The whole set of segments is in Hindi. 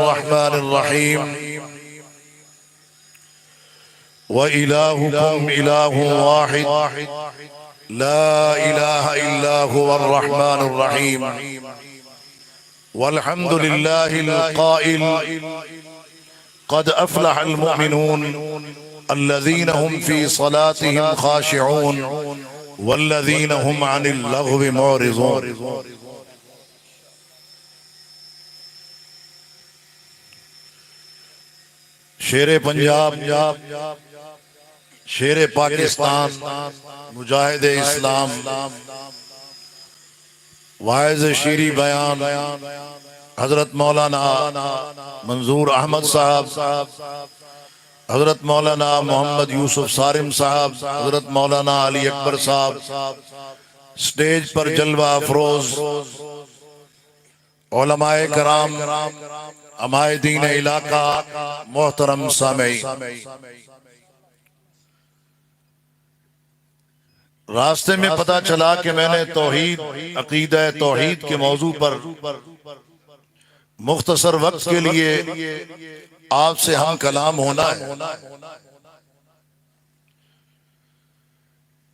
बिस्मिल्लाहिर्रहमानिर्रहीम व इलाहुकुम इलाहुन वाहिद ला इलाहा इल्ला हुवल रहमानुर रहीम वल्हम्दुलिल्लाहिल क़ाइल क़द अफ़लहल मुमिनून अल्लज़ीना हुम फ़ी सलातिहिम ख़ाशिऊन वल्लज़ीना हुम अनिल लग़्वी मुअरिज़ून। शेरे पंजाब, शेरे पाकिस्तान, मुजाहिदे इस्लाम, वाइज़ शीरी बयान हजरत मौलाना मंजूर अहमद साहब, हजरत मौलाना मोहम्मद यूसुफ सारिम साहब, हजरत मौलाना अली अकबर साहब, स्टेज पर जलवा अफरोज उलमाए कराम, अमाए दीन इलाका, मोहतरम सामेई, रास्ते में पता चला कि मैंने तौहीद, अकीदा तौहीद के मौजू पर मुख्तसर वक्त के लिए आपसे हम कलाम होना है।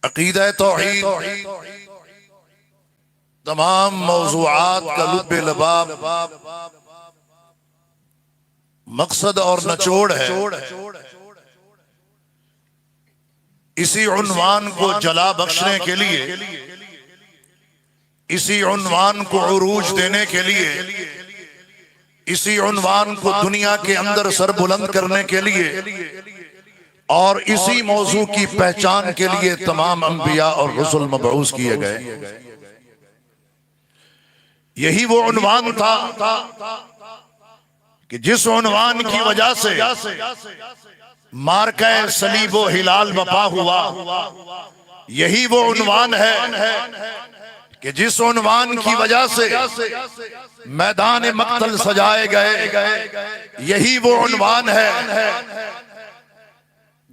अकीदा तौहीद तमाम मौज़ूआत का लुब्बे लबाब, मकसद और नचोड़ है। इसी उन्वान को जला बख्शने के लिए, इसी उन्वान को उरूज देने के लिए, इसी उन्वान को दुनिया के अंदर सर बुलंद करने के लिए और इसी मौजू की पहचान के लिए तमाम अंबिया और रसूल मबऊस किए गए। यही वो उन्वान था कि जिस उन्वान की वजह से मार्का सलीबो हिलाल बपा हुआ। यही वो उन्वान है कि जिस उन्वान की वजह से मैदान मक्तल सजाए गए। यही वो उन्वान है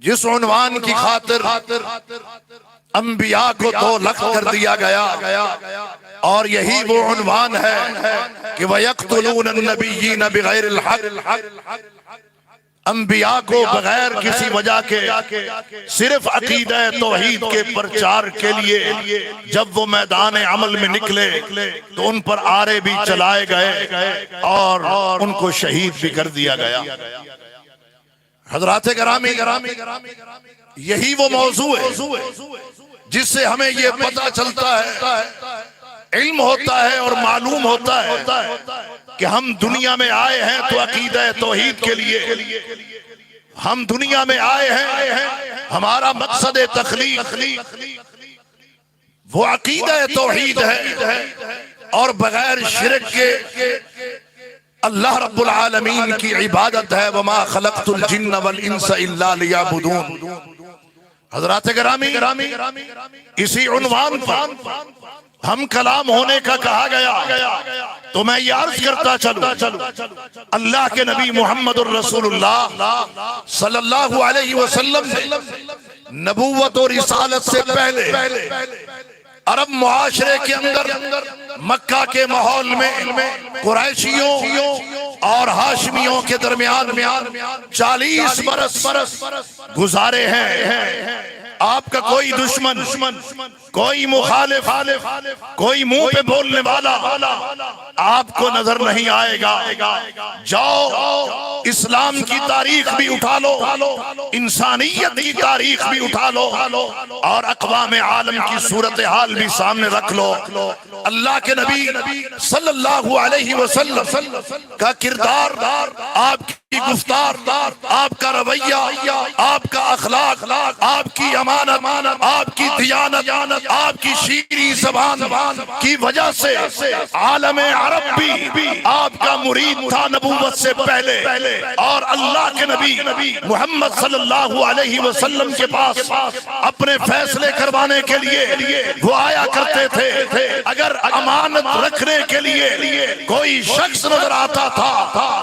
जिस उन्वान की खातिर अंबिया को 2 लाख कर दिया गया। और यही वो उन्वान है कि वयक़्तुलून अन्नबिय्यीन बिग़ैरिल हक़, अंबिया को बगैर किसी वजह के सिर्फ अकीदा तौहीद के प्रचार के लिए जब वो मैदान अमल में निकले तो उन पर आरे भी चलाए गए और उनको शहीद भी कर दिया गया। हज़रात गिरामी, यही वो मौजू है जिससे हमें ये पता चलता है, इल्म होता है और मालूम होता है कि हम दुनिया में आए हैं तो अकीदा तौहीद के लिए। हम दुनिया में आए हैं, हमारा मकसद तख्लीक वो अकीदा तौहीद है और बगैर शिरक के अल्लाह रब्बुल आलमीन की इबादत है। वमा खलक़तुल जिन्न वल इंसा इल्ला लियअबुदून। हज़रात गिरामी, इसी उन्वान पर हम कलाम होने का कहा गया तो मैं ये अर्ज करता चलूं, अल्लाह के नबी मुहम्मदुर रसूलुल्लाह सल्लल्लाहु अलैहि वसल्लम ने नबूवत और रिसालत से पहले अरब मुआशरे के अंदर मक्का के माहौल में कुरैशियों और हाशमियों के दरमियान 40 बरस गुजारे हैं। आपका कोई दुश्मन, कोई मुखालिफ, कोई मुंह पे बोलने वाला आपको नजर नहीं आएगा। जाओ इस्लाम की तारीख भी उठा लो, इंसानियत की तारीख भी उठा लो और अक़वाम आलम की सूरत हाल भी सामने रख लो। अल्लाह के नबी सल्लल्लाहु अलैहि वसल्लम का किरदार, आपकी गुफ्तार, आपका रवैया, आपका अखलाक, आपकी अमानत, आपकी दियानत, आपकी शीरी ज़बान की वजह से आलम अरब भी आपका मुरीद था नबूवत से पहले। और अल्लाह के नबी मोहम्मद सल्लल्लाहु अलैहि वसल्लम के पास अपने फैसले करवाने के लिए वो आया करते थे। अगर अमानत रखने के लिए कोई शख्स नजर आता था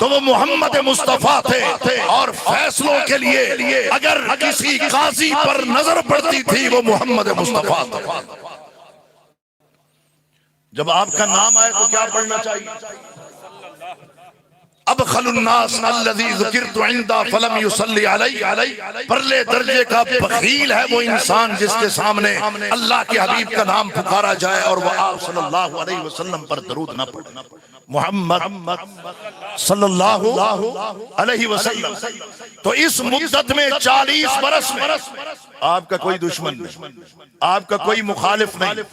तो वो मोहम्मद मुस्तफा थे और फैसलों के लिए अगर किसी काजी पर नजर पड़ती थी वो मोहम्मद मुस्तफा था। जब आपका नाम आए तो क्या पढ़ना चाहिए? अब खलुन्नास अल्लज़ी ज़ुकिरतु इंदा फलम युसल्ली अलैहि, परले दर्जे का बखील है वो इंसान जिसके सामने अल्लाह के हबीब का नाम पुकारा जाए और वो आप सल्लल्लाहु अलैहि वसल्लम पर दरूद न पढ़े। मोहम्मद सल्लल्लाहु अलैहि वसल्लम। तो इस मुद्दत में 40 बरस में आपका कोई दुश्मन नहीं, आपका कोई मुखालिफ नहीं।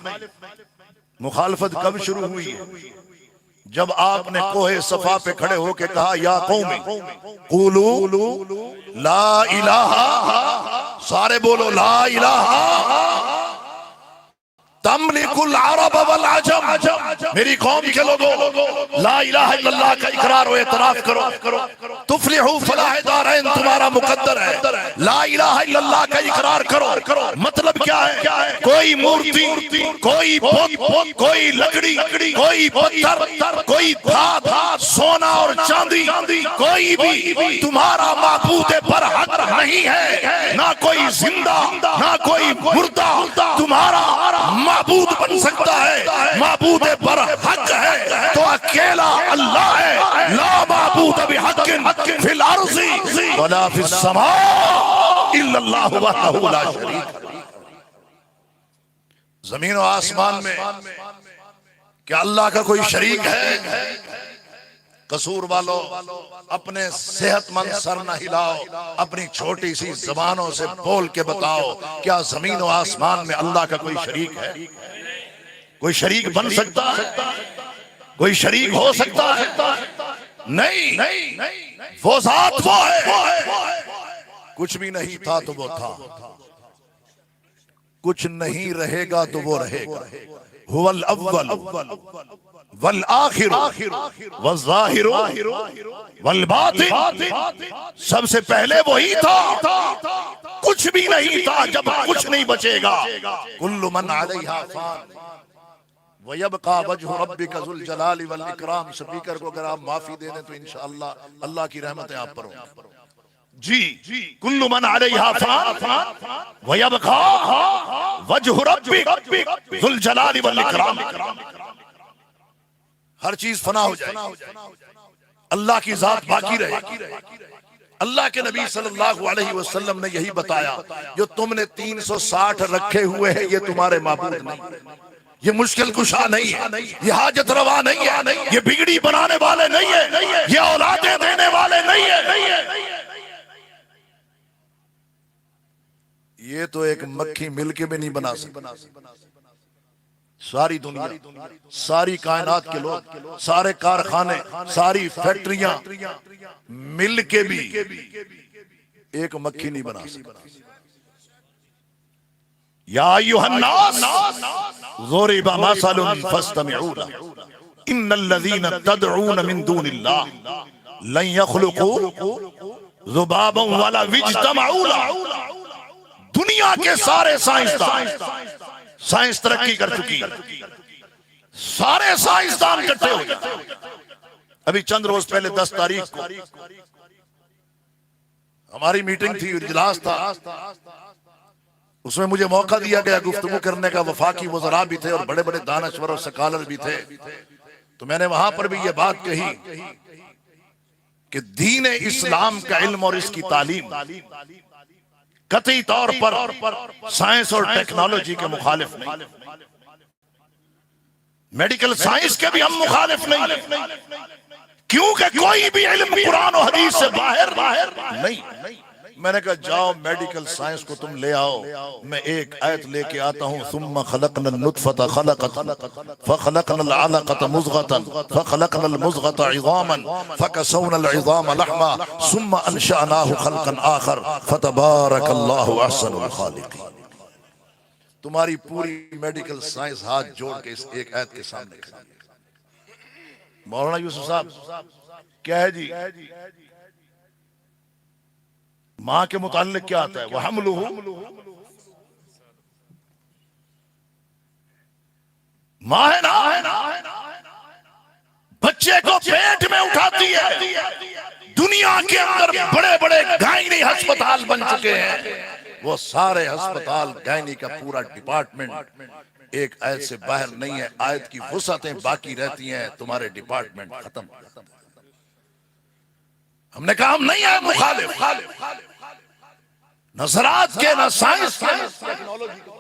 मुखालफत कब शुरू हुई है? जब आपने कोहे सफा पे खड़े होके कहा या कौमी क़ूलू ला इलाहा, सारे बोलो ला इलाहा तमलिकुल अरब वल अजम, मेरी कौम के लोगों ला इलाहा इल्लल्लाह का इकरार और एतराफ करो, तुफलिहू फलाह दारैन तुम्हारा मुकद्दर है। ला इलाहा इल्लल्लाह का इकरार करो। मतलब क्या है? कोई मूर्ति, कोई बुत, कोई लकड़ी, कोई पत्थर, कोई धात, सोना और चांदी, कोई भी तुम्हारा माबूद पर हक नहीं है। ना कोई जिंदा ना कोई मुर्दा तुम्हारा माबूद बन सकता है। माबूद पर हक है तो अकेला अल्लाह है। ला माबूद बिहक्किन फिल अर्ज़ि वला फिस समा इल्लल्लाहु वहदहु ला शरीक। जमीन और आसमान में क्या अल्लाह का कोई शरीक है? कसूर वालों, अपने सेहतमंद सर न हिलाओ, अपनी छोटी सी जबानों से बोल के बताओ, क्या जमीन और आसमान में अल्लाह का कोई शरीक है? कोई शरीक बन सकता है? कोई शरीक हो सकता है? नहीं, वो जात वो है। कुछ भी नहीं था तो वो था, कुछ नहीं रहेगा तो वो रहेगा। हुवल अव्वल वल आखिर वल ज़ाहिर वल बातिन, सबसे पहले वही था, कुछ भी नहीं था जब कुछ नहीं बचेगा। कुल्लु मन अलैहा फान व यबका वजहु रब्बिका ज़ुल जलाली वल इकराम। स्पीकर को अगर आप माफी दे दें तो इंशाअल्लाह अल्लाह की रहमतें आप पर होंगी। जी, कुल्लु मन अलैहा फान व यबका वजहु रब्बिका ज़ुल जलाली वल इकराम। हर चीज फना हो जाए, अल्लाह की जात बाकी रहे। अल्लाह के नबी सल्लल्लाहु अलैहि वसल्लम ने यही बताया, जो तुमने 360 रखे हुए हैं ये तुम्हारे माबूद नहीं, ये मुश्किल कुशा नहीं है, ये हाजत रवा नहीं है, ये बिगड़ी बनाने वाले नहीं है, ये औलादें देने वाले नहीं है। ये तो एक मक्खी मिलके भी नहीं बना सकती। सारी दुनिया, सारी कायनात के लोग, सारे कारखाने, सारी फैक्ट्रियां मिल के भी एक मक्खी नहीं बना सकती। या अय्युहन्नास ज़ुरिबा मसलुन फस्तमिऊ लहु इन्नल्लज़ीना तदऊन मिन दूनिल्लाह लन यख़्लुक़ू ज़ुबाबन वला इज्तमऊ लहु। दुनिया के सारे साइंसदान, साइंस तरक्की कर चुकी है, सारे साइंसदान इकट्ठे हो गए। अभी चंद रोज पहले 10 तारीख को हमारी मीटिंग थी, इजलास था, उसमें मुझे मौका दिया गया गुफ्तगू करने का। वफाकी वज़रा भी थे और बड़े बड़े दानश्वर और स्कॉलर भी थे। तो मैंने वहां पर भी ये बात कही कि दीन इस्लाम का इल्म और इसकी तालीम कतई तौर पर साइंस और टेक्नोलॉजी के मुखालिफ नहीं, मेडिकल साइंस के भी हम मुखालिफ नहीं, क्योंकि कोई भी इल्म कुरान और हदीस से बाहर नहीं। मैंने कहा जाओ मेडिकल साइंस को तुम ले आओ, मैं एक आयत लेके आता हूँ। सुम्मा खलकनल नुतफता खलकतन फखलकनल अलकता मुज़गतन फखलकनल मुज़गता इज़ामन फकसौनल इज़ाम लहमा सुम्मा अंशअनाहु खल्कन आखर फतबारकल्लाहु अहसनुल खालिकीन। तुम्हारी पूरी मेडिकल साइंस हाथ जोड़ के इस एक आयत के सामने खड़ी है। मौलाना यूसुफ साहब क्या है जी? माँ के मुताल्लिक क्या आता है? वह हमलुहु, माँ है ना, बच्चे को पेट में उठाती है। दुनिया के अंदर बड़े बड़े गायनी अस्पताल बन चुके हैं, वो सारे अस्पताल गायनी का पूरा डिपार्टमेंट एक आयत से बाहर नहीं है। आयत की वुसअतें बाकी रहती हैं, तुम्हारे डिपार्टमेंट खत्म। हमने कहा हम नहीं है मुखालिफ, न ज़राअत के न साइंस के न टेक्नोलॉजी के,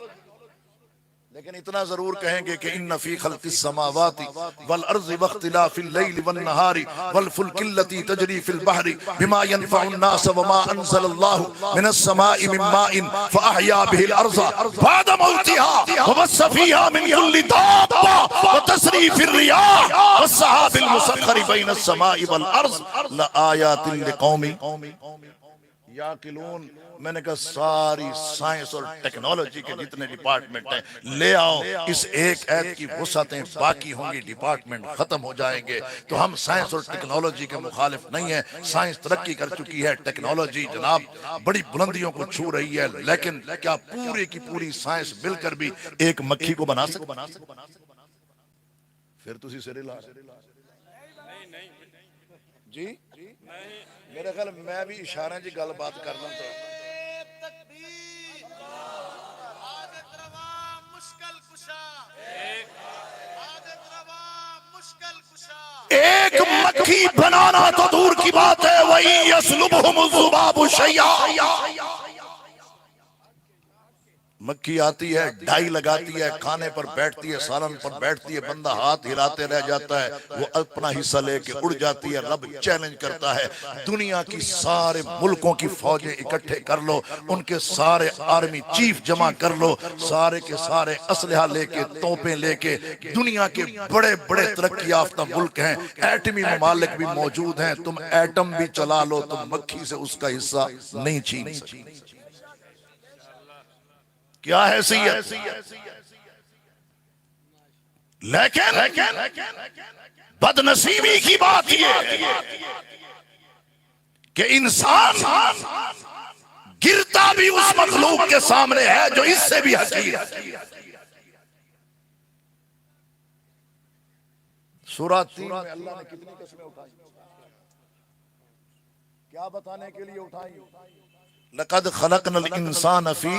लेकिन इतना जरूर कहेंगे कि इन्न फी खल्क़िस समावाति वल अर्ज़ि वख्तिलाफ़िल लैलि वन नहारी वल फुल्किल लती तजरी फिल बहरी बिमा यनफ़उन नास वमा अंज़लल्लाहु मिनस समाई मिन माइन फ़अहया बिहिल अर्ज़ बअद मौतिहा वबस्स फ़ीहा मिन कुल्लि दाब्बा व तस्रीफ़िर रियाह वस्सहाबिल मुसख़्ख़रि बैनस समाई वल अर्ज़ लआयातिन लिक़ौमिन याक़िलून। मैंने कहा सारी साइंस और टेक्नोलॉजी के जितने डिपार्टमेंट हैं ले आओ, इस एक ऐत की वुसअतें बाकी होंगी, डिपार्टमेंट खत्म हो जाएंगे। तो हम साइंस और टेक्नोलॉजी के मुखालिफ नहीं है। साइंस तरक्की कर चुकी है, टेक्नोलॉजी जनाब बड़ी बुलंदियों को छू रही है, लेकिन क्या पूरी की पूरी साइंस मिलकर भी एक मक्खी को बना सकती? फिर तुसी सिरे ला जी मेरे ख्याल मैं भी इशारे की गल बात करना तो एक मक्खी बनाना तो दूर की बात है, वही यसलुबहुम ज़ुबाबु शैया। मक्खी आती है, ढाई लगाती है, खाने पर बैठती है, सालन पर बैठती है, बंदा हाथ हिलाते रह जाता है, वो अपना हिस्सा लेके उड़ जाती है। रब चैलेंज करता है, दुनिया की सारे मुल्कों की फौजें इकट्ठे कर लो, उनके सारे आर्मी चीफ जमा कर लो, सारे के सारे असलहा लेके, तोपें लेके, दुनिया के बड़े बड़े तरक्की याफ्ता मुल्क हैं, एटमी ममालिक भी मौजूद हैं, तुम एटम भी चला लो, तुम मक्खी से उसका हिस्सा नहीं छीन सकते। क्या है हैसियत? लेकिन बदनसीबी की बात ये कि इंसान गिरता भी उस मखलूक के सामने है जो इससे भी हकीर है। सूरह 3 में अल्लाह ने कितनी कस्में उठाई, क्या बताने के लिए उठाई? लक़द खलक़नल इंसान फी,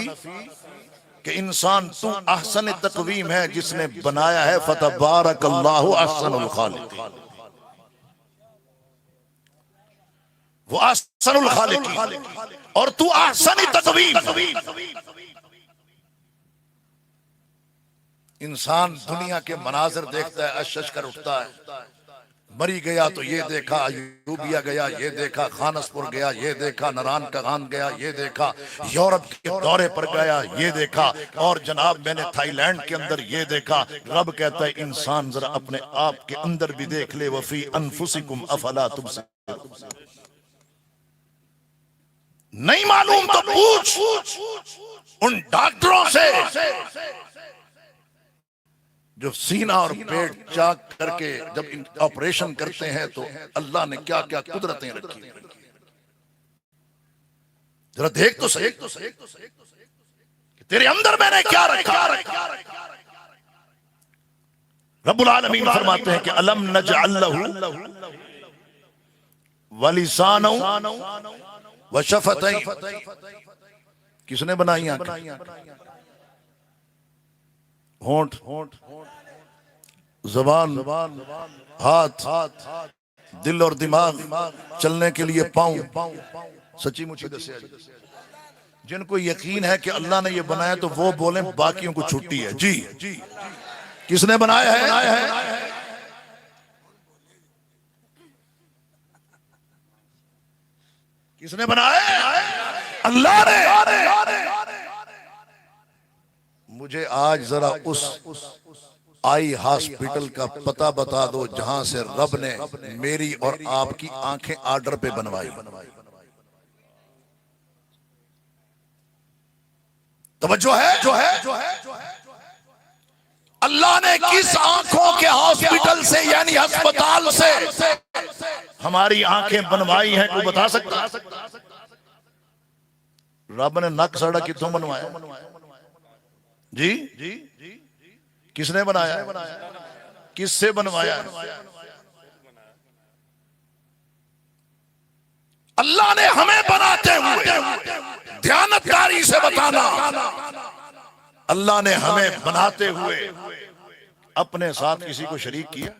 कि इंसान तू अहसन तकवीम है जिसने बनाया है, फतबारकल्लाहु अहसनुल खालिक़ीन, वो अहसनुल खालिक़ीन और तू अहसन तकवीम। इंसान दुनिया के मनाजिर देखता है, अशश कर उठता है, मरी गया तो ये देखा, अयूबिया गया ये देखा, खानसपुर गया ये देखा, नरान कगान गया ये देखा, यूरोप के दौरे पर गया ये देखा, और जनाब मैंने थाईलैंड के अंदर ये देखा। रब कहता है इंसान जरा अपने आप के अंदर भी देख ले, वफी अनफुसिकुम अफला तुबसिरून। नहीं मालूम तो पूछ उन डॉक्टरों से जो सीना और पेट चाक करके जब ऑपरेशन करते हैं तो अल्लाह ने क्या क्या कुदरतें रखी। जरा देख तो सही तेरे अंदर मैंने क्या रखा। रब्बुल आलमीन फरमाते हैं कि अलम नजअल लहू वलिसाना व शफतैन। किसने बनाई आंखें, होंठ, ज़बान, हाथ, दिल और दिमाग, चलने के लिए पाँव। सच्ची मुझे दसिया जिनको यकीन है कि अल्लाह ने ये बनाया तो वो बोले बाकियों को छुट्टी है। जी किसने बनाया है? किसने बनाया? अल्लाह ने। मुझे आज जरा उस आई हॉस्पिटल का पता बता दो जहां से रब ने मेरी और आपकी आंखें ऑर्डर पे बनवाई। तवज्जो है? अल्लाह ने किस आंखों के हॉस्पिटल से यानी अस्पताल से हमारी आंखें बनवाई हैं, कोई बता सकता? रब ने नक सड़ा कितों बनवाया? जी किसने बनाया? किससे बनवाया? अल्लाह ने हमें बनाते हुए ध्यानकारी से बताना, अल्लाह ने हमें बनाते हुए अपने साथ किसी को शरीक किया?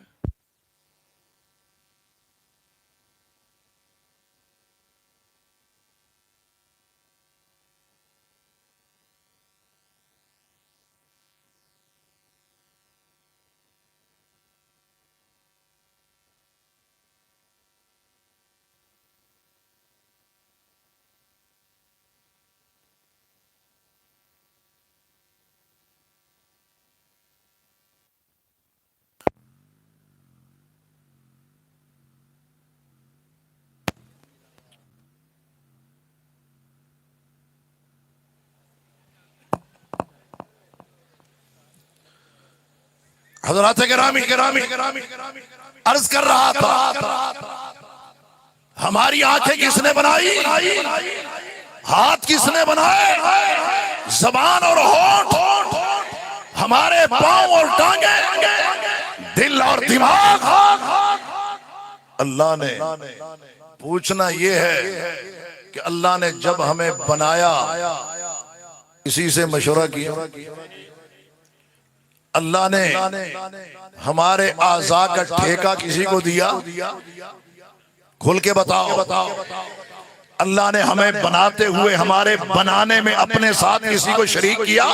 हज़रात गिरामी अर्ज कर रहा था, हमारी आंखें किसने बनाई, हाथ किसने बनाए, जबान और होंठ, हमारे पांव और टांगे, दिल और दिमाग अल्लाह ने। पूछना यह है कि अल्लाह ने जब हमें बनाया किसी से मशवरा किया? अल्लाह ने हमारे आज़ा का ठेका किसी को दिया? खुल के बताओ। अल्लाह ने हमें बनाते हुए हमारे बनाने में अपने साथ किसी को शरीक किया?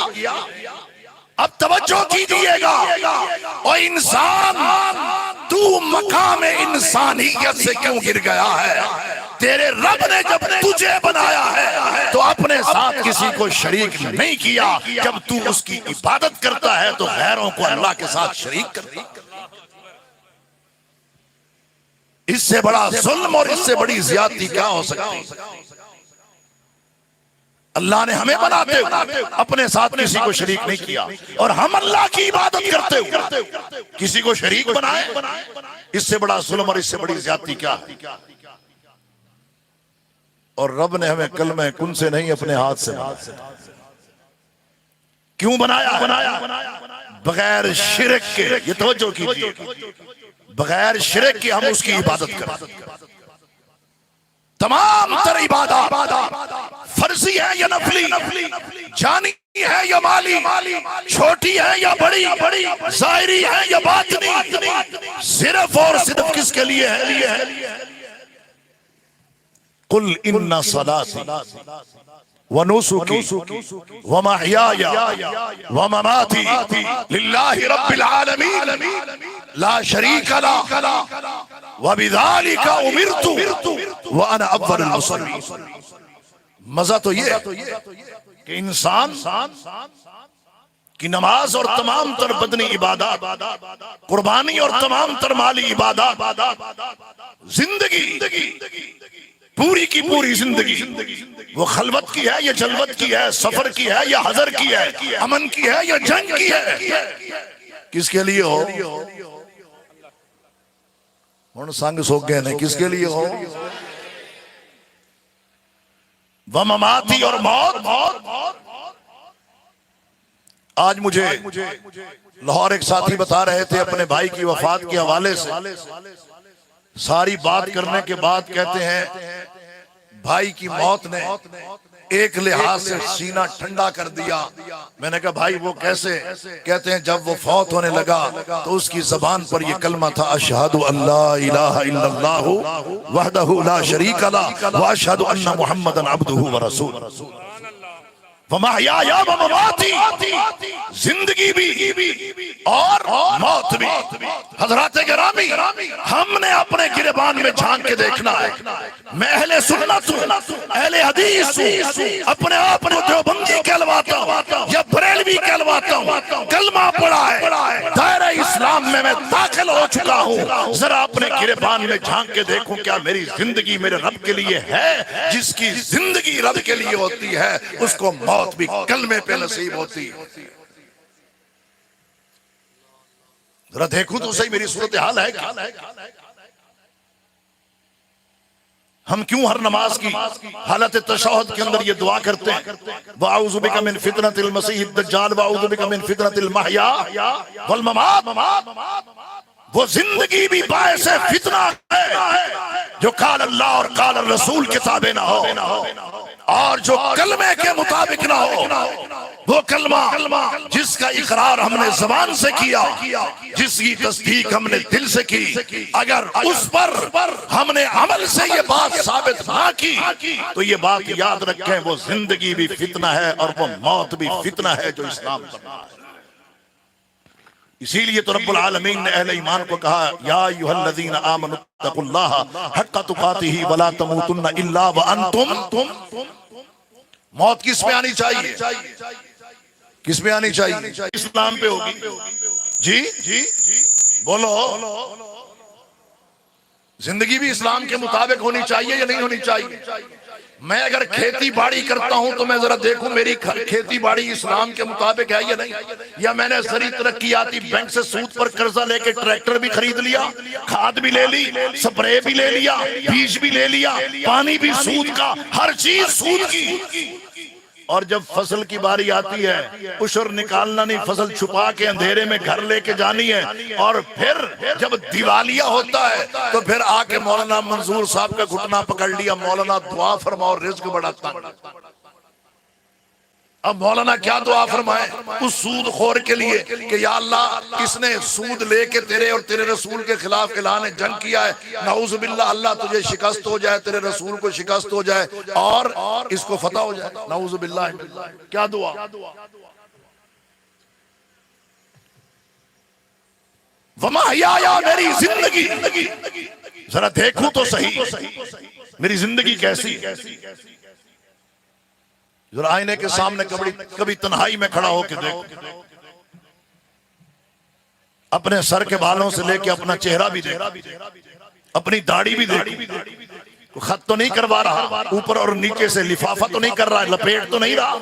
अब तवज्जो कीजिएगा, और इंसान तू मकाम इंसानियत से क्यों गिर गया है? तेरे रब ने जब तुझे बनाया है तो अपने साथ किसी को शरीक नहीं किया। जब तू उसकी इबादत करता है तो गैरों को अल्लाह के साथ शरीक करता है। इससे बड़ा जुल्म और इससे बड़ी ज्यादती क्या हो सकती है? अल्लाह ने हमें बनाते अपने साथ किसी को शरीक नहीं किया, और हम अल्लाह की इबादत करते हुए किसी को शरीक बनाए। इससे बड़ा जुल्म और इससे बड़ी ज्यादती क्या है? और रब ने हमें कलमे कुन से नहीं अपने हाथ से बनाया। क्यों बनाया? बगैर शिरक के, ये तवज्जो कीजिए, बगैर शिरक के हम उसकी इबादत करें। तमाम तर इबादत फर्जी है या नफली, जानी है या माली, छोटी है या बड़ी, ज़ाहिरी है या बातिनी, सिर्फ और सिर्फ किसके लिए है? कुल इन्ना सलाती व नुसुकी व महयाया व ममाती लिल्लाहि रब्बिल आलमीन ला शरीका लहु व बिज़ालिका उमिरतु व अना अव्वलुल मुस्लिमीन। मजा तो ये कि इंसान की नमाज और तमाम तर बदनी इबादत, कुर्बानी और तमाम तर माली इबादत, जिंदगी पूरी की पूरी जिंदगी वो खलवत की है या जलवत की है, सफर की है या हजर की है, अमन की है या जंग की है, किसके लिए हो? हुण संग सोगे ने किसके लिए हो? वममाती और मौत। आज मुझे लाहौर एक साथी बता रहे थे अपने भाई की वफात के हवाले से, सारी बात करने के बाद कहते हैं भाई की मौत ने एक लिहाज से सीना ठंडा कर दिया। मैंने कहा भाई वो कैसे? कहते हैं जब वो फौत होने लगा तो उसकी जबान पर ये कलमा था, अशहदु अल्ला इलाहा इल्लल्लाहु वहदहु ला शरीका लहु व अशहदु अन्ना मुहम्मदन अब्दुहु व रसूलुहु। वमहयाया व ममाती, जिंदगी भी और मौत भी। हज़रात गिरामी, हमने अपने गिरबान में झांक के देखना है। मैं अहले सुन्नत हूं, अहले हदीस हूं, अपने आप को देवबंदी कहलवाता हूं या बरेलवी कहलवाता हूं, कलमा पढ़ा है, दायरा इस्लाम में मैं दाखिल हो चुका हूं। जरा अपने गिरबान में झांक के देखूं क्या मेरी जिंदगी मेरे रब के लिए है? जिसकी जिंदगी रब के लिए होती है उसको मौत भी कलमे पे नसीब होती है। जरा देखूं तो सही मेरी सूरत हाल है क्या? हम क्यों हर नमाज की हालत तशहुद के अंदर ये दुआ करते हैं, वअऊज़ु बिका मिन फितनतिल मसीहिद दज्जाल वअऊज़ु बिका मिन फितनतिल महया वल ममात। वो जिंदगी भी बायस फितना है जो काल अल्लाह और काल रसूल किताबें ना हो, और जो कलमे के मुताबिक ना हो। वो कलमा जिसका इकरार हमने जबान से किया, जिसकी तस्दीक हमने दिल से की, अगर उस पर हमने अमल से ये बात साबित ना की तो ये बात याद रखें, वो जिंदगी भी फितना है और वो मौत भी फितना है जो इस्लाम है। इसीलिए तो रब्बुल आलमीन ने अहले ईमान को कहा, या अय्युहल्लज़ीना आमनु तक़ुल्लाहा हक़्क़ तुक़ातिही वला तमूतुन्ना इल्ला व अंतुम। मौत किस पे आनी चाहिए? किस पे आनी चाहिए? इस्लाम पे होगी। जी बोलो, जिंदगी भी इस्लाम के मुताबिक होनी चाहिए या नहीं होनी चाहिए? मैं अगर खेती बाड़ी करता हूं तो मैं जरा देखूं मेरी खेती बाड़ी इस्लाम के मुताबिक है या नहीं, या मैंने सरी तरक्कियाती बैंक से सूद पर कर्जा लेके ट्रैक्टर भी खरीद लिया, खाद भी ले ली, स्प्रे भी ले लिया, बीज भी ले लिया, पानी भी सूद का, हर चीज सूद की। और जब फसल की बारी आती है उशर निकालना नहीं, फसल छुपा के अंधेरे में घर लेके जानी है। और फिर जब दिवालिया होता है तो फिर आके मौलाना मंजूर साहब का घुटना पकड़ लिया, मौलाना दुआ फरमाओ रिज्क बढ़ाता। अब मौलाना क्या दुआ फरमाए उस सूद खोर के लिए कि या अल्लाह इसने सूद लेके तेरे और तेरे रसूल के खिलाफ ऐलान जंग किया है, नाउजुबिल्लाह अल्लाह तुझे शिकस्त हो जाए, तेरे रसूल को शिकस्त हो जाए और इसको फतह हो जाए, नाउजुबिल्लाह। क्या दुआ? वमा हयाया मेरी जिंदगी, जरा देखूं तो सही मेरी जिंदगी कैसी है। जरा आईने के सामने कभी तन्हाई में खड़ा होकर देखो, अपने सर के बालों से लेके अपना चेहरा भी देखो, अपनी दाढ़ी भी देखो। खत तो नहीं करवा रहा, ऊपर और नीचे से लिफाफा तो नहीं कर रहा, लपेट तो नहीं रहा।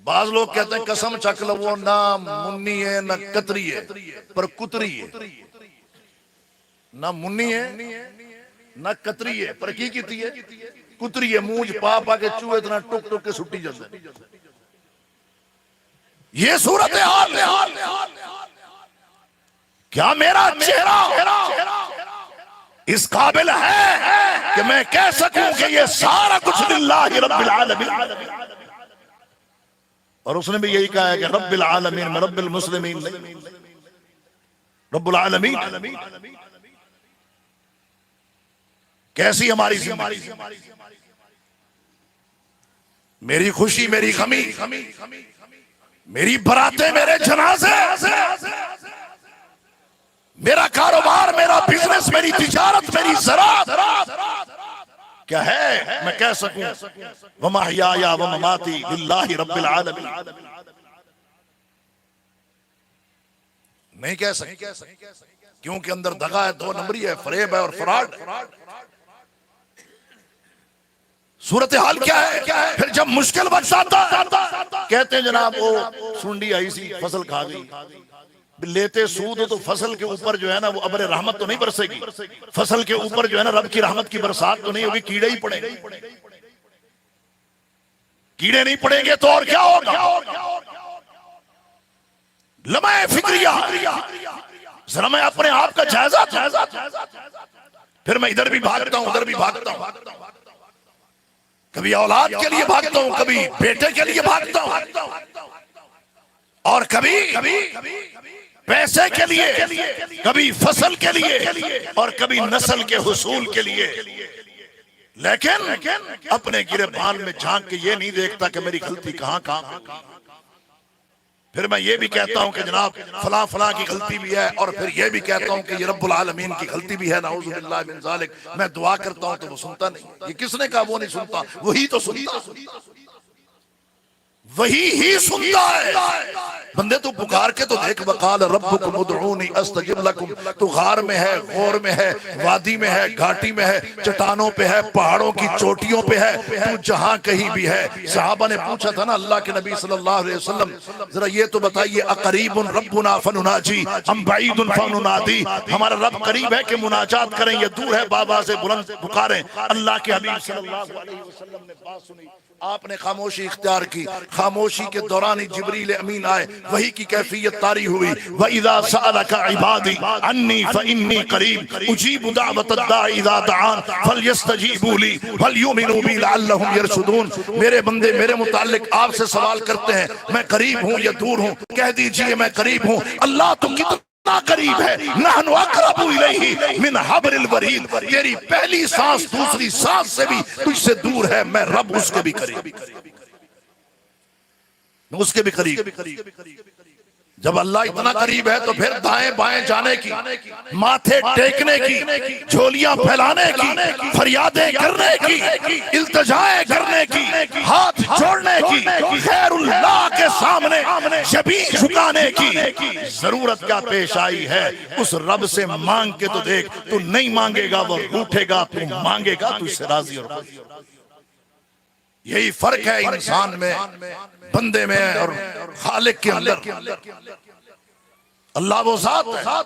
बाज लोग कहते हैं कसम चक लो वो ना मुन्नी है ना कतरी है पर कुतरी है, ना मुन्नी है ना कतरी है पर की कीती है कुतरी है। मूंज पा पा के चूहे इतना टुक टुक के सुट्टी जाते। ये सूरत हाल क्या मेरा चेहरा इस काबिल है कि मैं कह सकूं कि ये सारा कुछ लिल्लाहि रब्बिल आलमीन। और उसने भी यही कहा है कि रब्बिल आलमीन में रब्बिल मुस्लिमीन नहीं, रब्बुल आलमीन। कैसी हमारी जिंदगी, मेरी खुशी मेरी गमी, मेरी बरातें मेरे जनाजे, मेरा कारोबार मेरा बिजनेस मेरी तिजारत मेरी ज़राअत क्या है मैं कह सकूं वमा हयाया व ममाती लिल्लाहि रब्बिल आलमीन। नहीं कह सकते क्योंकि अंदर दगा है, दो नंबरी है, फरेब है और फराड। सूरत हाल क्या है? फिर जब मुश्किल वक्त आता कहते हैं जनाब वो सुंडी आई सी फसल खा गई। लेते सूद तो फसल के ऊपर जो है ना वो अबरे रहमत तो नहीं बरसेगी, फसल के ऊपर जो है ना रब की रहमत की बरसात तो नहीं होगी, कीड़े ही पड़ेंगे। कीड़े नहीं पड़ेंगे तो और क्या होगा? लम्हे फिक्रिया जरा मैं अपने आप का जायजा फिर मैं इधर भी भागता हूं उधर भी भागता हूं, कभी औलाद के लिए भागता हूं, कभी बेटे के लिए भागता हूं, और कभी पैसे के लिए, कभी फसल के लिए और कभी नस्ल के हुसूल के लिए। लेकिन अपने गिरेबान में झांक के ये नहीं देखता कि मेरी गलती कहां। फिर मैं ये भी कहता हूं कि जनाब फलां फलां की गलती भी है, और फिर ये भी कहता हूं कि ये रब्बुल आलमीन की गलती भी है, नाउज़ुबिल्लाह मिन ज़ालिक। मैं दुआ करता हूं तो वो सुनता नहीं। ये किसने कहा वो नहीं सुनता? वही तो सुनता, वही ही सुनता है। बंदे तू पुकार के तो देख, वक़ाल रब्बुकुम उदऊनी अस्तजिब लकुम। तू गार में है, गौर में है, वादी में है, घाटी में है, चट्टानों पे है, पहाड़ों की चोटियों पे है, तू जहां कहीं भी है। सहाबा ने पूछा था ना अल्लाह के नबी सल्लल्लाहु अलैहि वसल्लम जरा ये तो बताइए, अक़रीबुन रब्बुना फनुनाजी अम बईदुन फनुनादी। हमारा रब करीब है कि मुनाजात करें, या दूर है बाबा से बुलंद पुकारें। अल्लाह के हबीब सल्लल्लाहु अलैहि वसल्लम ने बात सुनी, आपने खामोशी इख्तियार की। खामोशी के दौरान ही जिब्रील अमीन आए, वही की कैफियत तारी हुई। व इज़ा सअलका इबादी अन्नी फइन्नी करीब उजीबु दावतद दाई इज़ा दआन फलयस्तजीबू ली वलयुमिनू बी लअल्लहुम यरशुदून। मेरे बंदे मेरे मुताल्लिक आपसे सवाल करते हैं, मैं करीब हूँ या दूर हूँ? कह दीजिए मैं करीब हूँ। अल्लाह तो कितना करीब है, नहनु अक़रबु इलैहि मिन हब्लिल वरीद। तेरी पहली सांस दूसरी सांस से भी तुझसे दूर है, मैं रब उसके भी करीब, उसके भी करीब। जब अल्लाह इतना करीब है तो फिर दाएं बाएं जाने की, माथे टेकने की, झोलियां फैलाने की, फरियादें करने की, इल्तिजाएं करने की, हाथ जोड़ने की की, गैरुल्लाह के सामने जबीन झुकाने की जरूरत क्या पेश आई है, उस रब से मांग के तो देख। तू नहीं मांगेगा वो रूठेगा, तू मांगेगा तू इससे राजी और खुश। यही फर्क है इंसान में, बंदे में और खालिक के अंदर। अल्लाह वो जात है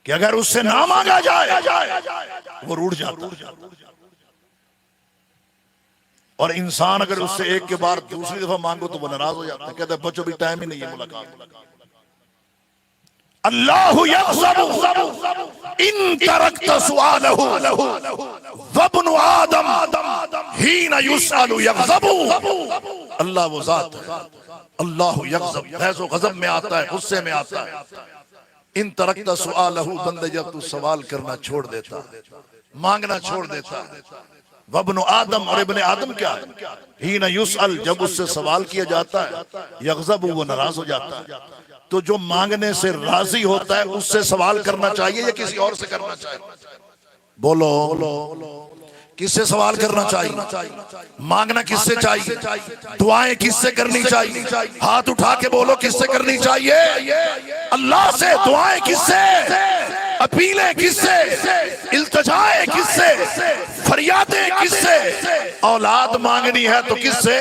कि अगर उससे ना मांगा जाए वो रूठ जाता है, और इंसान अगर उससे एक के बाद दूसरी दफा मांगो तो वो नाराज हो जाता है, कहता है बच्चों भी टाइम ही नहीं है मुलाकात। अल्लाहु यग़ज़बु इन तरकत सुआलहु वब्नु आदम हीन युसअलु यग़ज़बु। अल्लाह वो जात है, अल्लाहु यग़ज़ब, बहस व गज़ब में आता है, गुस्से में आता है। इन तरकत सुआलहु, बंदे जब तू सवाल करना छोड़ देता, मांगना छोड़ देता। वब्नु आदम, और इब्ने आदम क्या है, हीन युसअल, जब उससे सवाल किया जाता है, यग़ज़बु, वो नाराज हो जाता है। तो जो मांगने से राजी होता है उससे सवाल करना चाहिए या किसी और से करना चाहिए? बोलो, किससे सवाल करना चाहिए? मांगना किससे चाहिए? दुआएं किससे करनी चाहिए? हाथ उठा के बोलो किससे करनी चाहिए? अल्लाह से। दुआएं किससे? अपीलें किससे? इल्तिजाएं किससे? फरियादें किससे? औलाद मांगनी है तो किससे?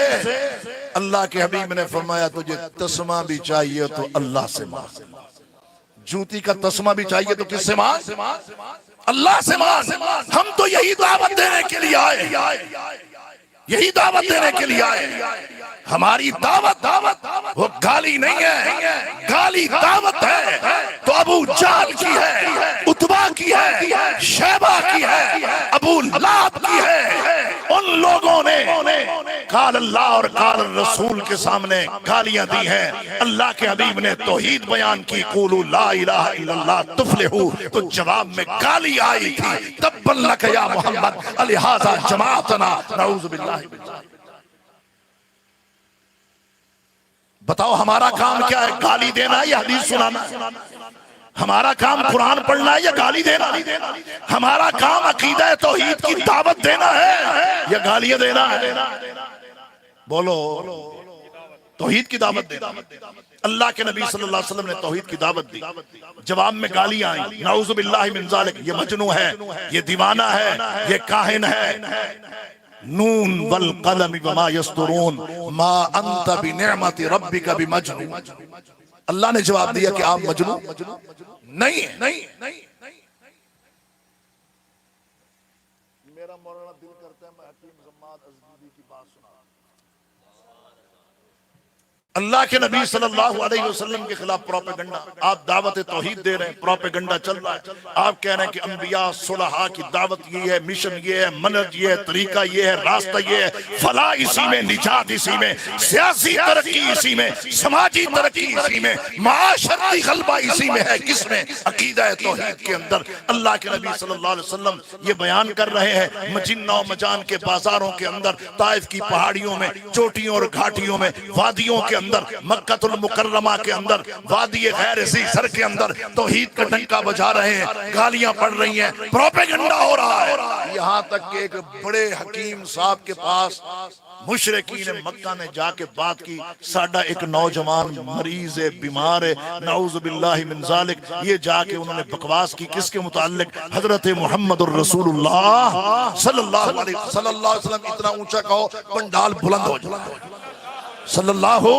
अल्लाह के हबीब ने फरमाया तुझे तस्मा भी चाहिए तो अल्लाह से मांग, जूती का तस्मा भी चाहिए तो किससे मांग? अल्लाह से मांग। हम तो यही दावत देने के लिए आए, यही दावत देने के लिए आए। हमारी दावत वो गाली नहीं है, गाली दावत है तो अबू जाल की है, उतबा की है, शैबा की है, अबू लाब की है। उन लोगों ने काल अल्लाह और काल रसूल के सामने गालियां दी हैं। अल्लाह के हबीब ने तौहीद बयान की, कुलू ला इलाहा इल्लल्लाह तुफ्लिहू, तो जवाब में गाली आई थी, तब्बन लक या मोहम्मद अलिहाजा जमाअतना नऊज़ु बिल्लाहि। बताओ हमारा काम क्या है? गाली देना या हदीस सुनाना? हमारा काम कुरान पढ़ना है या गाली देना? हमारा काम अकीदा तौहीद की दावत देना है या गालियां देना है? बोलो, तौहीद की दावत देना। अल्लाह के नबी सल्लल्लाहु अलैहि वसल्लम ने तौहीद की दावत दी, जवाब में गालियां आई, नऊज़ु बिल्लाहि मिन ज़ालिक, ये मजनू है, ये दीवाना है, ये काहिन है। नून वल कलम वमा यस्तुरून मा अंत बिनिअमति रब्बिका बिमजनून। अल्लाह ने जवाब दिया कि आप मजनू नहीं है। मेरा मौलाना दिल करता है मैं हकीम ज़म्माद अज़दीदी की बात सुना। अल्लाह के नबी सल्लल्लाहु अलैहि वसल्लम के खिलाफ प्रोपेगेंडा, आप दावत तौहीद दे रहे हैं, प्रोपेगेंडा चल रहा है। आप कह रहे हैं कि अंबिया सुलहा की दावत ये है, मिशन ये है, मनहज ये है, तरीका ये है, रास्ता ये है, फलाह इसी में, निजात इसी में, सियासी तरक्की इसी में, समाजी तरक्की इसी में, माशरती गलबा इसी में है। किसमें? अकीदा तौहीद के अंदर। अल्लाह के नबी सल्लल्लाहु अलैहि वसल्लम ये बयान कर रहे हैं, मजिन्ना मजान के बाजारों के अंदर, ताइफ की पहाड़ियों में, चोटियों और घाटियों में, वादियों के अंदर, मक्कतुल मुकर्रमा के अंदर, वादी गैर ज़ी सर के अंदर तौहीद का डंका बजा रहे हैं, गालियां पड़ रही हैं, प्रोपेगेंडा हो रहा है। यहां तक कि एक बड़े हकीम साहब के पास मुशरिकीन मक्का ने जाके बात की, साडा एक नौजवान मरीज है, बीमार है, नऊज़ु बिल्लाहि मिन ज़ालिक। ये जाके उन्होंने बकवास की किसके मुताल्लिक? हजरत मुहम्मदुर रसूलुल्लाह सल्लल्लाहु अलैहि वसल्लम। इतना ऊंचा कहो पंडाल बुलंद हो जाए, सल्लल्लाहु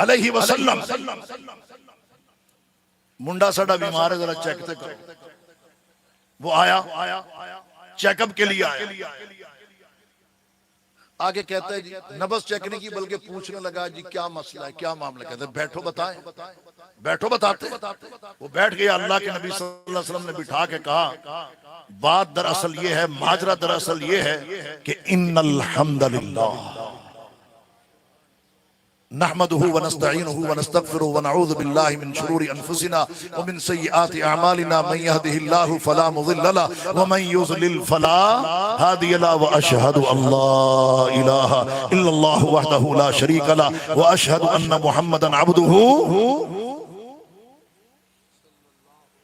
अलैहि वसल्लम। मुंडा साडा बीमार है, जरा चेक तो करो। वो आया, चेकअप के लिए आया, आगे कहते हैं जी नब्ज चेक नहीं की बल्कि पूछने लगा जी क्या मसला है, क्या मामला? कहते हैं बैठो बताएं, बैठो बताते। वो बैठ गया, अल्लाह के नबी सल्लल्लाहु अलैहि वसल्लम ने बिठा के कहा बात दरअसल ये है, माजरा दरअसल ये है कि इन्नल हम्दुलिल्लाह नहमदुहु व नस्तईनुहु व नस्तगफिरुहु व नऊज़ु बिल्लाहि मिन शुरूरि अनफुसिना व मिन सय्यिआति अअमालिना मन यहदिहिल्लाहु फला मुज़िल्ल लहु व मन युज़लिल फला हादिय लहु व अशहदु अल्ला इलाहा इल्लल्लाहु वहदहु ला शरीक लहु व अशहदु अन्न मुहम्मदन अब्दुहु।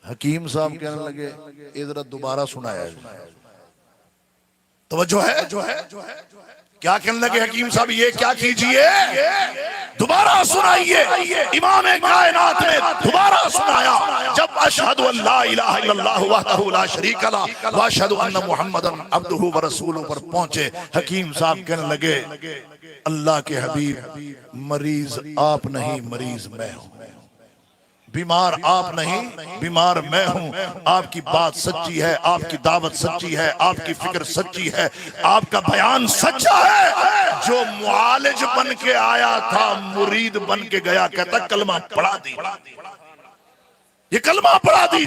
हकीम साहब कहने लगे इधर दोबारा सुनाया। तवज्जो है क्या कहने लगे हकीम साहब, ये क्या कीजिए, दोबारा सुनाइए। इमाम कायनात ने दोबारा सुनाया जब अशहदु अल्ला इलाहा इल्लल्लाह वहदहु ला शरीका लह व अशहदु अन्न मुहम्मदन अब्दुहु व रसूलुहु पर पहुंचे। हकीम साहब कहने लगे अल्लाह के हबीब, मरीज आप नहीं, मरीज मैं हूं। बीमार आप नहीं, बीमार मैं हूं। आपकी बात सच्ची है, आपकी दावत सच्ची है, आपकी फिक्र सच्ची है, आपका बयान सच्चा है। जो मुआलिज बन के आया था मुरीद बन के गया। कहता कलमा पढ़ा दी, ये कलमा पढ़ा दी,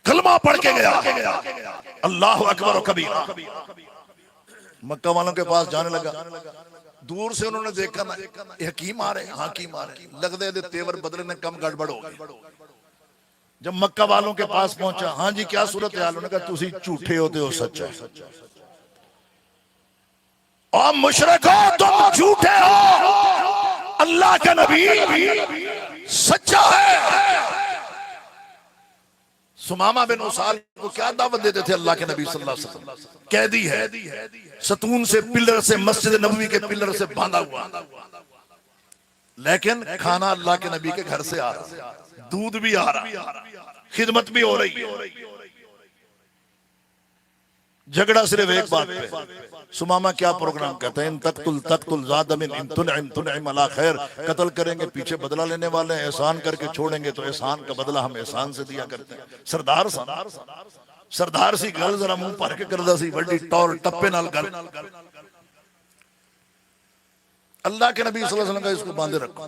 कलमा पढ़ के गया। अल्लाह अकबर कबीरा। मक्का वालों के पास जाने लगा, दूर से उन्होंने देखा ना हकीम आ रहे, हकीम आ रहे, लगदे दे तेवर बदले ने कम गड़बड़ हो गई। जब मक्का वालों के पास पहुंचा, हाँ जी क्या सूरत हाल, उन्होंने कहा तुसी झूठे होते हो, सच्चा है। और मुशरिक हो तुम, झूठे हो, अल्लाह का नबी सच्चा है। सुमामा बिन उसाल को क्या दावत देते थे अल्लाह के नबी सल्लल्लाहु अलैहि वसल्लम? कैदी है, सतून से पिलर से, मस्जिद नबवी के पिलर से बांधा हुआ, लेकिन खाना अल्लाह के नबी के घर से आ रहा, दूध भी आ रहा, खिदमत भी हो रही। झगड़ा सिर्फ एक बात पे, सुमामा क्या प्रोग्राम कहते हैं, इन तख्तुल तख्तुल ज़ादमिन इन तुनइम अला खैर, कत्ल करेंगे पीछे बदला लेने वाले हैं, एहसान करके छोड़ेंगे तो एहसान का बदला हम एहसान से दिया करते हैं। सरदार सी गल जरा मुंह भर के करदा सी, बड़ी टौर टप्पे नाल गल। अल्लाह के नबी सल्लल्लाहु अलैहि वसल्लम का इसको बांधे रखो।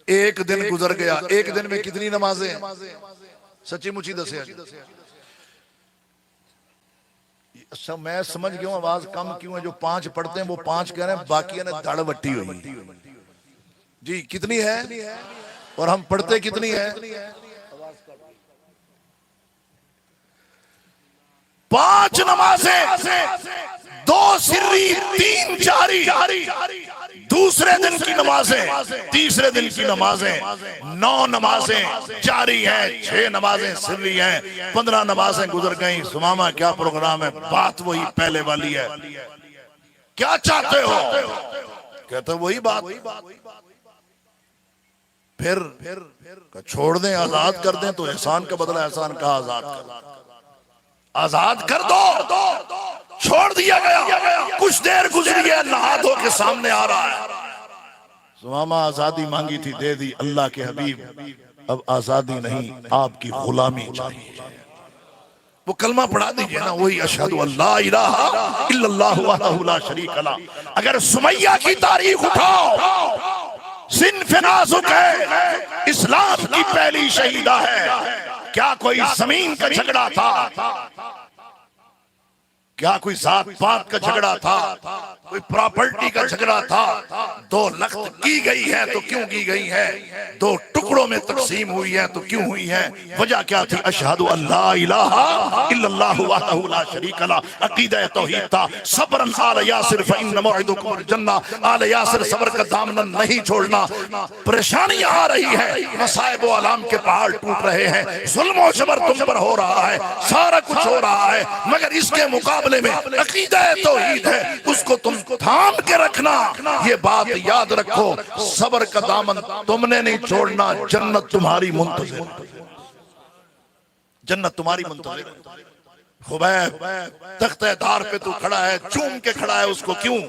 एक दिन गुजर गया, एक दिन में कितनी नमाजें, सच्ची मुची दसिया। अच्छा मैं समझ गया आवाज कम क्यों है, जो 5 पढ़ते हैं वो 5 कह रहे हैं, बाकी ने दाढ़ वट्टी हुई जी। कितनी है और हम पढ़ते कितनी है? 5 नमाजें, 2 सिर्री, 3 जारी, दूसरे दिन की नमाजें, तीसरे दिन की नमाजें, 9 नमाजें जारी हैं, 6 नमाजें सिर्री हैं, 15 नमाजें गुजर गई। सुमामा क्या प्रोग्राम है? बात वही पहले वाली है। क्या चाहते हो? कहते वही बात। फिर छोड़ दें, आजाद कर दें, तो एहसान का बदला एहसान का आजाद कर दो। छोड़ दिया गया, कुछ देर गुजरी है, नहा धो के सामने आ रहा है। सुमामा आजादी मांगी थी, दे दी। अल्लाह के हबीब अब आजादी नहीं, आपकी गुलामी चाहिए। वो कलमा पढ़ा दीजिए ना, वही अशहदु अल्ला इलाहा इल्लल्लाहु वहदहु ला शरीका लह। अगर सुमैया की तारीख उठाओ, सिन्फ़े नाज़ुक है, इस्लाम की पहली शहीदा है। क्या कोई जमीन का झगड़ा था? क्या कोई जात पात का झगड़ा था? कोई प्रॉपर्टी का झगड़ा था? 2 लख्त की गई है तो क्यों की गई है? 2 टुकड़ों में तकसीम हुई है तो क्यों हुई है? वजह क्या थी? अशहदु अल्ला इलाहा इल्लल्लाहु वहदहु ला शरीका लह, अकीदा तौहीद था। सब्रन आल यासिर फइन्न मौइदुकुमुल जन्नह, आल यासिर सब्र का दामन नहीं छोड़ना। परेशानी आ रही है, मसाइब व आलाम के पहाड़ टूट रहे हैं, जुल्म व जबर तुम पर हो रहा है, सारा कुछ हो रहा है, मगर इसके मुकाबले में अकीदा तौहीद है, उसको तुम थाम के रखना। ये बात याद रखो, सब्र का दामन तुमने नहीं छोड़ना, जन्नत तुम्हारी मुंतज़िर, जन्नत तुम्हारी मुंतज़िर। खुबैब तख्ते दार पे तू खड़ा है, चूम के खड़ा है, उसको क्यों?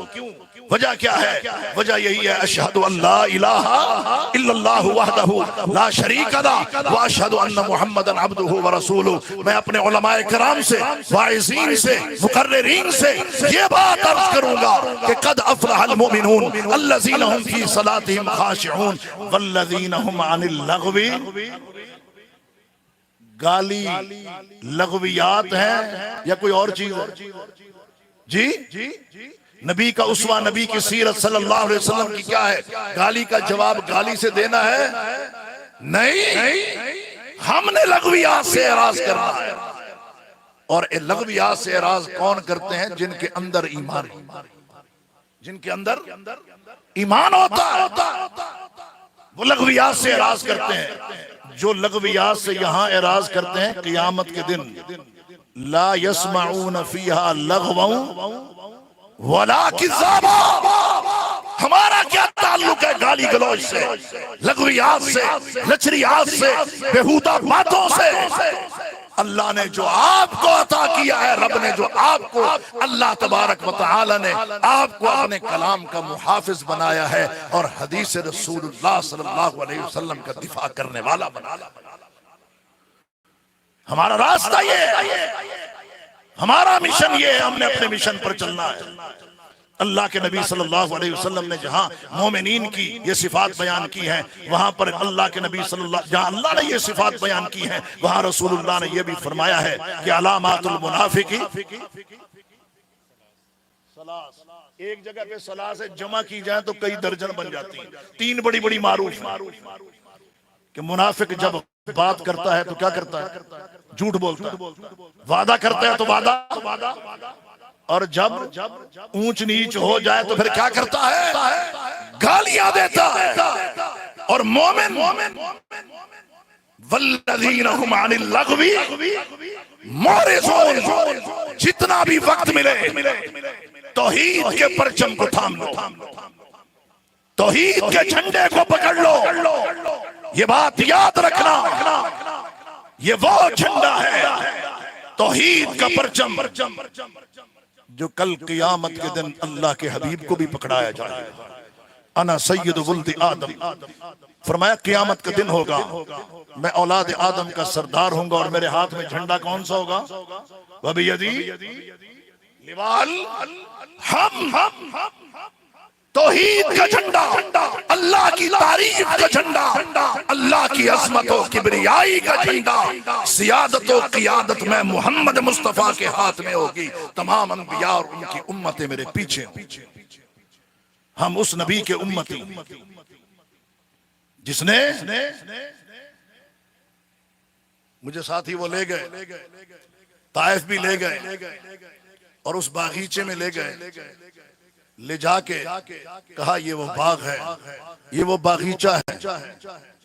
वजह क्या है? वजह यही है, अशहदु अल्ला इलाहा इल्लल्लाहु वहदहु ला शरीका लह व अशहदु अन्न मुहम्मदन अब्दुहु व रसूलुहु। मैं अपने उलमाए किराम से, वाइज़ीन से, मुकर्रिरीन से ये बात अर्ज करूंगा कि कद अफलहल मुमिनून अल्लज़ीना हुम फी सलातिहिम खाशिऊन वल्लज़ीना हुम अनिल लग़वी। गाली लग़वियात है या कोई और चीज है? जी नबी का उस्वा, नबी की सीरत सल्लल्लाहु अलैहि वसल्लम की क्या है? गाली का जवाब गाली से देना है? नहीं, हमने लग़वियात से एराज करना है। और लग़वियात से एराज कौन करते हैं? जिनके अंदर ईमान, जिनके अंदर ईमान होता है वो लग़वियात से एराज करते हैं। जो लग़वियात से यहां एराज करते हैं, क़ियामत के दिन ला यस्माऊन फीहा लगवन वला किज़ाबा। हमारा क्या ताल्लुक है गाली गलौज से, लग़वियात से, लचरियात से, बेहुदा बातों से। अल्लाह ने जो आपको अता किया है, रब ने जो आपको, अल्लाह तबारक व तआला ने आपको अपने कलाम का मुहाफिज बनाया है और हदीस रसूलुल्लाह सल्लल्लाहु अलैहि वसल्लम का दिफा करने वाला बनाया। हमारा रास्ता ये है, हमारा मिशन ये है, हमने अपने मिशन पर चलना है। अल्लाह के नबी सल्लल्लाहु अलैहि वसल्लम ने जहां मोमिनीन की ये सिफात बयान की है, वहां पर अल्लाह के नबी जहां अल्लाह ने ये सिफात बयान की है, वहां रसूलुल्लाह ने ये भी फरमाया है कि अलामातुल मुनाफिकी, एक जगह पे सलाह से जमा की जाए तो कई दर्जन बन जाती हैं। तीन बड़ी बड़ी मारूफ कि मुनाफिक जब बात करता है तो क्या करता है, झूठ बोलता है, वादा करता है तो वादा, और जब ऊंच नीच हो जाए तो फिर क्या करता है, गालियां देता है। और मोमिन वल्लज़ीना हुम अनिल लग़वी मुअरिज़ून, जितना भी वक्त मिले तौहीद के परचम को थाम लो, तौहीद के झंडे को पकड़ लो। ये बात याद रखना, ये वो झंडा है तौहीद का परचम जो कल क़यामत के दिन अल्लाह के हबीब को भी पकड़ाया जाएगा। अना सय्यदु वुल्द आदम, फरमाया क़यामत का दिन होगा, मैं औलाद आदम का सरदार होऊंगा और मेरे हाथ में झंडा कौन सा होगा, वबियदी लिवाल हम तौहीद का झंडा, अल्लाह की तारीफ का झंडा, अल्लाह की अज़मत और किबरियाई का झंडा, सियादत और क़ियादत में मोहम्मद मुस्तफा के हाथ में होगी। तमाम अंबिया और उनकी उम्मतें मेरे पीछे, हम उस नबी के उम्मती जिसने मुझे साथ ही वो ले गए, ताइफ भी ले गए और उस बागीचे में ले गए, ले जाके कहा ये वो बाग है, ये वो बागीचा है।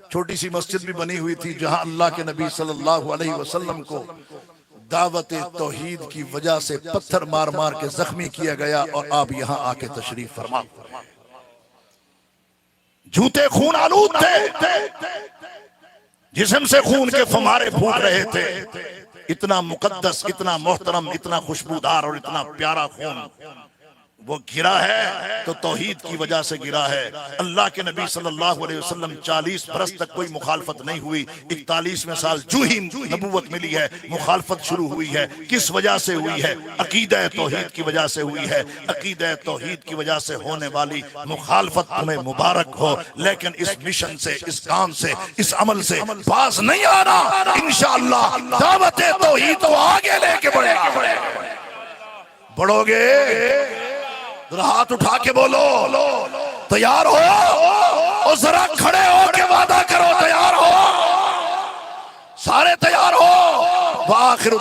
छोटी सी मस्जिद भी बनी हुई थी जहां अल्लाह के नबी सल्लल्लाहु अलैहि वसल्लम को दावत तौहीद की वजह से पत्थर मार मार के जख्मी किया गया और आप यहां आके तशरीफ फरमा। जूते खून आलूद थे, जिस्म से खून के फुहारे फूट रहे थे। इतना मुकद्दस, इतना मोहतरम, इतना खुशबूदार और इतना प्यारा खून वो गिरा है तो तौहीद की वजह से गिरा है। अल्लाह के नबी सल्लल्लाहु अलैहि वसल्लम 40 बरस तक कोई मुखालफत नहीं हुई, 41वें साल जो ही नबूवत मिली है मुखालफत शुरू हुई है। किस वजह से हुई है? अकीदा तौहीद की वजह से हुई है। अकीदा तौहीद की वजह से होने वाली मुखालफत तुम्हें मुबारक हो, लेकिन इस मिशन से, इस काम से, इस अमल से बाज नहीं आना। इंशाअल्लाह दावत तौहीद को आगे लेके बढ़ोगे। हाथ उठा के बोलो तैयार हो, और जरा खड़े हो के वादा करो तैयार हो, सारे तैयार हो। वाखिर